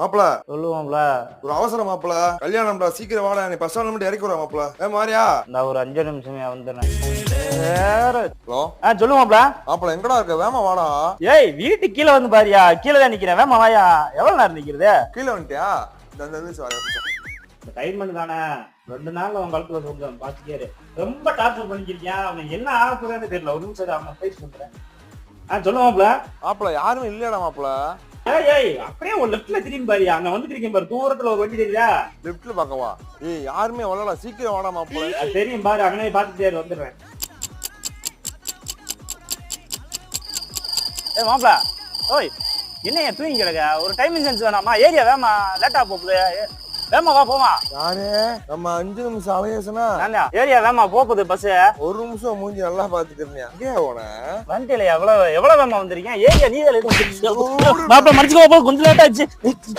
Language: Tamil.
மாப்பிள சொல்லுவோம்ல. ஒரு அவசரம் மாப்பிள, கல்யாணம்டா, சீக்கிரம் வாடா, நீ பஸ் ஸ்டாண்ட்ல மட்டும் இறக்கி விடுறா மாப்பிள. மாரியா இந்த ஒரு 5 நிமிஷமே வந்துடுறேன். வேற ஹலோ சொல்லுவோம்ல. மாப்பிள, எங்கடா இருக்க? வேமா வாடா. ஏய் வீட்டுக்கு கீழே வந்து பாரியா, கீழே தான் நிக்கிறேன். வேமா வாயா. எவ்வளவு நேரம் நிக்கிறது? கீழே வந்துட்டியா? இந்த நிமிஷம் வரேன். இந்த டைம் தானே 2 நாள்ல உன் கழுத்துல சொல்றேன் பாத்துக்கேரு. ரொம்ப டார்ச்சர் பண்ணிக்கிறியா? அவன் என்ன ஆக போறான்னு தெரியல. ஒரு நிமிஷம் அவன் பேசி சொல்றேன். சொல்லுவாப்ல. மாப்பிள யாருமே இல்லடா மாப்பிள. ஏய் அப்படியே ஒரு லெஃப்ட்ல திரும்பி பாரியா, அங்க வந்துட்டு இருக்கேன் பாரு, தூரத்துல ஒரு வண்டி தெரியுதா? லெஃப்ட்ல பாக்கவா? ஏய் யாருமே வரலடா, சீக்கிரம் வாடா மாப்பிள. தெரியும் பாரு, அங்கனே பாத்துட்டே வந்துடுறேன். ஏய் மாப்ள, ஓய் என்னைய தூங்கி கிடக்க? ஒரு டைமிங் சென்ஸ் வேணாமா? ஏரியா வேமா லேட்டா போகுது. வேமா வா போமா. யாரு? நம்ம 5 நிமிஷம் அலையேசனா ஏரியா வேமா போகுது பஸ். ஒரு நிமிஷம் மூஞ்சி நல்லா பாத்துக்கிறீங்க. அங்கே போன வண்டியில எவ்வளவு வேமா வந்திருக்கேன். ஏரியா நீ மாப்ள மடிச்சுக்கோ, கொஞ்சம் லேட் ஆச்சு.